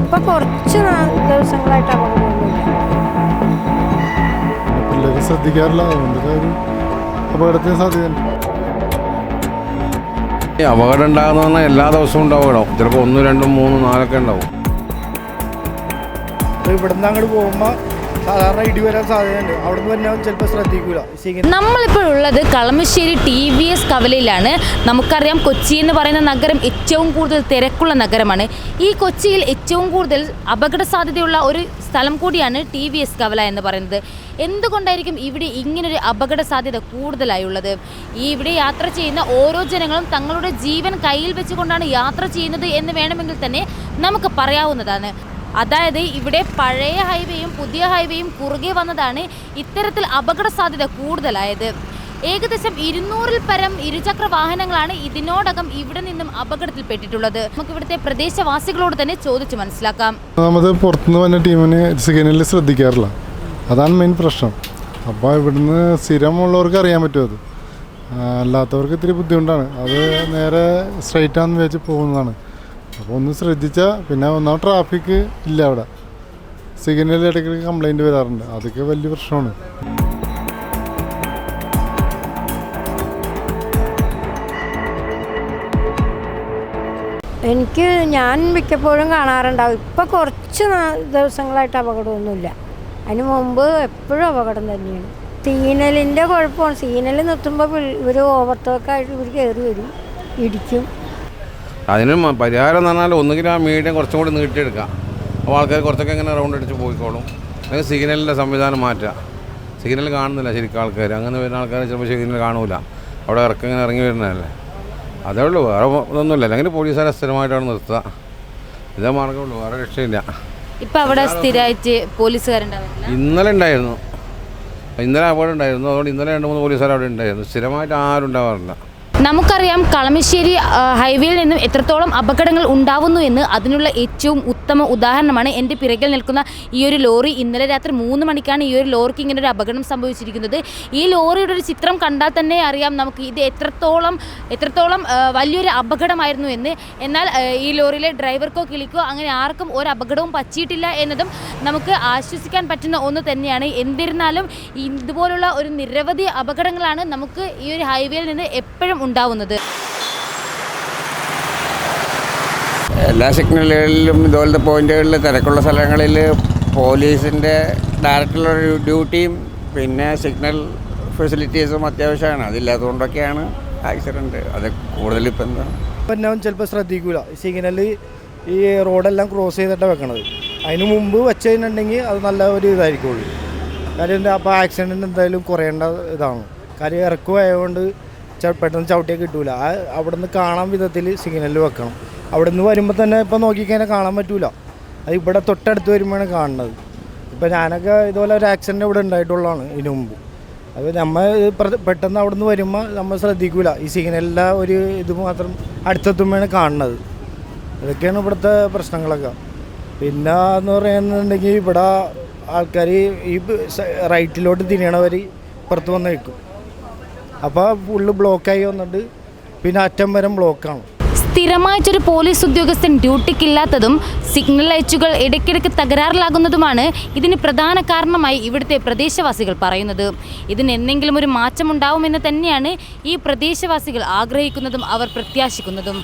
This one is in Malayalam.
ഇപ്പം കുറച്ച് ദിവസങ്ങളായിട്ട് അപകടമൊന്നുമില്ല. പിള്ളേർ ശ്രദ്ധിക്കാറില്ല, അതുകൊണ്ട് ഒരു അപകടത്തിന് സാധ്യതയുണ്ട്. അപകടം ഉണ്ടാകുന്ന പറഞ്ഞാൽ എല്ലാ ദിവസവും ഉണ്ടാവും. ചിലപ്പോൾ 1, 2, 3, 4 ഉണ്ടാവും. ഇവിടുന്ന് അങ്ങോട്ട് പോകുമ്പോൾ സാധാരണ ഇടി വരാൻ സാധ്യതയുണ്ട്. അവിടുന്ന് തന്നെ ചിലപ്പോൾ ശ്രദ്ധിക്കൂല. നമ്മളിപ്പോഴുള്ളത് കളമശ്ശേരി TVS കവലയിലാണ്. നമുക്കറിയാം, കൊച്ചി എന്ന് പറയുന്ന നഗരം ഏറ്റവും കൂടുതൽ തിരക്കുള്ള നഗരമാണ്. ഈ കൊച്ചിയിൽ ഏറ്റവും കൂടുതൽ അപകട സാധ്യതയുള്ള ഒരു സ്ഥലം കൂടിയാണ് TVS കവല എന്ന് പറയുന്നത്. എന്തുകൊണ്ടായിരിക്കും ഇവിടെ ഇങ്ങനൊരു അപകട സാധ്യത കൂടുതലായുള്ളത്? ഇവിടെ യാത്ര ചെയ്യുന്ന ഓരോ ജനങ്ങളും തങ്ങളുടെ ജീവൻ കയ്യിൽ വെച്ചുകൊണ്ടാണ് യാത്ര ചെയ്യുന്നത് എന്ന് വേണമെങ്കിൽ തന്നെ നമുക്ക് പറയാവുന്നതാണ്. അതായത് ഇവിടെ പഴയ ഹൈവേയും പുതിയ ഹൈവേയും കുറുകെ വന്നതാണ് ഇത്തരത്തിൽ അപകട സാധ്യത കൂടുതലായത്. ഏകദേശം 200-ൽ പരം ഇരുചക്ര വാഹനങ്ങളാണ് ഇതിനോടകം ഇവിടെ നിന്നും അപകടത്തിൽപ്പെട്ടിട്ടുള്ളത്. നമുക്ക് ഇവിടുത്തെ പ്രദേശവാസികളോട് തന്നെ ചോദിച്ചു മനസ്സിലാക്കാം. നമ്മൾ പുറത്തുനിന്ന് വന്ന ടീമിന് സിഗ്നലിൽ ശ്രദ്ധിക്കാറില്ല, അതാണ് മെയിൻ പ്രശ്നം. അപ്പോൾ ഇവിടുന്ന് സ്ഥിരമുള്ളവർക്ക് അറിയാൻ പറ്റും. അത് അല്ലാത്തവർക്ക് ഇത്തിരി ബുദ്ധിമുട്ടാണ്. അത് നേരെ സ്ട്രൈറ്റാന്ന് വെച്ച് പോകുന്നതാണ്. അപ്പോൾ ഒന്ന് ശ്രദ്ധിച്ചാൽ പിന്നെ ഒന്നാമത് ട്രാഫിക് ഇല്ല. അവിടെ സിഗ്നൽ ഇടയ്ക്കിടയ്ക്ക് കംപ്ലൈൻറ്റ് വരാറുണ്ട്. അതൊക്കെ വലിയ പ്രശ്നമാണ്. ഞാൻ മിക്കപ്പോഴും കാണാറുണ്ടാവും. ഇപ്പം കുറച്ച് ദിവസങ്ങളായിട്ട് അപകടമൊന്നുമില്ല. അതിന് മുമ്പ് എപ്പോഴും അപകടം തന്നെയാണ്. സിഗ്നലിൻ്റെ കുഴപ്പമാണ്. സിഗ്നൽ നിർത്തുമ്പോൾ ഇവർ ഓവർടേക്കായിട്ട് ഇവർ കയറി വരും, ഇടിക്കും. അതിന് പരിഹാരം എന്ന് പറഞ്ഞാൽ ഒന്നുകിൽ ആ മീഡിയം കുറച്ചും കൂടി നീട്ടിയെടുക്കാം. അപ്പോൾ ആൾക്കാർ കുറച്ചൊക്കെ ഇങ്ങനെ റൗണ്ട് അടിച്ച് പോയിക്കോളും. അല്ലെങ്കിൽ സിഗ്നലിൻ്റെ സംവിധാനം മാറ്റുക. സിഗ്നൽ കാണുന്നില്ല ശരിക്കും ആൾക്കാർ. അങ്ങനെ വരുന്ന ആൾക്കാർ ചിലപ്പോൾ സിഗ്നൽ കാണൂല. അവിടെ ഇങ്ങനെ ഇറങ്ങി വരുന്നതല്ലേ. അതേ ഉള്ളൂ, വേറെ ഇതൊന്നുമില്ല. അല്ലെങ്കിൽ പോലീസുകാരെ സ്ഥിരമായിട്ടാണ് നിർത്തുക. ഇതേ മാർഗ്ഗമുള്ളൂ, വേറെ രക്ഷയില്ല. ഇപ്പം അവിടെ സ്ഥിരമായിട്ട് പോലീസുകാരുണ്ടാവില്ല. ഇന്നലെ ഉണ്ടായിരുന്നു, ഇന്നലെ അപകടം ഉണ്ടായിരുന്നു. അതുകൊണ്ട് ഇന്നലെ 2-3 പോലീസുകാർ അവിടെ ഉണ്ടായിരുന്നു. സ്ഥിരമായിട്ട് ആരും ഉണ്ടാവാറില്ല. നമുക്കറിയാം, കളമശ്ശേരി ഹൈവേയിൽ നിന്നും എത്രത്തോളം അപകടങ്ങൾ ഉണ്ടാവുന്നു എന്ന്. അതിനുള്ള ഏറ്റവും ഉത്തമ ഉദാഹരണമാണ് എൻ്റെ പിറകിൽ നിൽക്കുന്ന ഈ ഒരു ലോറി. ഇന്നലെ രാത്രി 3 മണിക്കാണ് ഈ ഒരു ലോറിക്ക് ഇങ്ങനെ ഒരു അപകടം സംഭവിച്ചിരിക്കുന്നത്. ഈ ലോറിയുടെ ഒരു ചിത്രം കണ്ടാൽ തന്നെ അറിയാം നമുക്ക് ഇത് എത്രത്തോളം വലിയൊരു അപകടമായിരുന്നു എന്ന്. എന്നാൽ ഈ ലോറിയിലെ ഡ്രൈവർക്കോ കിളിക്കോ അങ്ങനെ ആർക്കും ഒരു അപകടവും പറ്റിയിട്ടില്ല എന്നതും നമുക്ക് ആശ്വസിക്കാൻ പറ്റുന്ന ഒന്ന് തന്നെയാണ്. എന്നിരുന്നാലും ഇതുപോലുള്ള ഒരു നിരവധി അപകടങ്ങളാണ് നമുക്ക് ഈ ഒരു ഹൈവേയിൽ നിന്ന് എപ്പോഴും ഉണ്ടാവുന്നത്. എല്ലാ സിഗ്നലുകളിലും ഇതുപോലത്തെ പോയിന്റുകളിൽ തിരക്കുള്ള സ്ഥലങ്ങളിൽ പോലീസിൻ്റെ ഡയറക്റ്റുള്ള ഡ്യൂട്ടിയും പിന്നെ സിഗ്നൽ ഫെസിലിറ്റീസും അത്യാവശ്യമാണ്. അതില്ലാത്തതുകൊണ്ടൊക്കെയാണ് ആക്സിഡൻറ്റ്. അത് കൂടുതലിപ്പോൾ എന്താ പിന്നെ ചിലപ്പോൾ ശ്രദ്ധിക്കൂല. സിഗ്നൽ ഈ റോഡെല്ലാം ക്രോസ് ചെയ്തിട്ടാണ് വെക്കണത്. അതിന് മുമ്പ് വെച്ച് കഴിഞ്ഞിട്ടുണ്ടെങ്കിൽ അത് നല്ല ഒരു ഇതായിരിക്കുള്ളൂ. കാര്യം എന്താ, അപ്പോൾ ആക്സിഡൻറ്റ് എന്തായാലും കുറയേണ്ട ഇതാണ്. കാര്യം ഇറക്കുമായതുകൊണ്ട് പെട്ടെന്ന് ചവിട്ടിയാൽ കിട്ടൂല. അവിടെ നിന്ന് കാണാൻ വിധത്തിൽ സിഗ്നലിൽ വെക്കണം. അവിടെ നിന്ന് വരുമ്പോൾ തന്നെ ഇപ്പം നോക്കിക്കഴിഞ്ഞാൽ കാണാൻ പറ്റൂല. അത് ഇവിടെ തൊട്ടടുത്ത് വരുമ്പോഴാണ് കാണുന്നത്. ഇപ്പം ഞാനൊക്കെ ഇതുപോലെ ഒരു ആക്സിഡൻറ്റ് ഇവിടെ ഉണ്ടായിട്ടുള്ളതാണ് ഇതിനു മുമ്പ്. അത് നമ്മൾ പെട്ടെന്ന് അവിടെ നിന്ന് വരുമ്പോൾ നമ്മൾ ശ്രദ്ധിക്കൂല. ഈ സിഗ്നലിൻ്റെ ഒരു ഇത് മാത്രം അടുത്തെത്തുമ്പോഴാണ് കാണുന്നത്. ഇതൊക്കെയാണ് ഇവിടുത്തെ പ്രശ്നങ്ങളൊക്കെ. പിന്നെ എന്ന് പറയുന്നുണ്ടെങ്കിൽ ഇവിടെ ആൾക്കാർ ഈ റൈറ്റിലോട്ട് തിരിയണവർ പുറത്ത് വന്ന് നിൽക്കും. അപ്പോൾ ഫുള്ള് ബ്ലോക്കായി വന്നിട്ട് പിന്നെ അറ്റം വരെ ബ്ലോക്കാണ്. സ്ഥിരമായിട്ടൊരു പോലീസ് ഉദ്യോഗസ്ഥൻ ഡ്യൂട്ടിക്കില്ലാത്തതും സിഗ്നൽ ലൈറ്റുകൾ ഇടയ്ക്കിടയ്ക്ക് തകരാറിലാകുന്നതുമാണ് ഇതിന് പ്രധാന കാരണമായി ഇവിടുത്തെ പ്രദേശവാസികൾ പറയുന്നത്. ഇതിന് എന്തെങ്കിലും ഒരു മാറ്റമുണ്ടാവുമെന്ന് തന്നെയാണ് ഈ പ്രദേശവാസികൾ ആഗ്രഹിക്കുന്നതും അവർ പ്രത്യാശിക്കുന്നതും.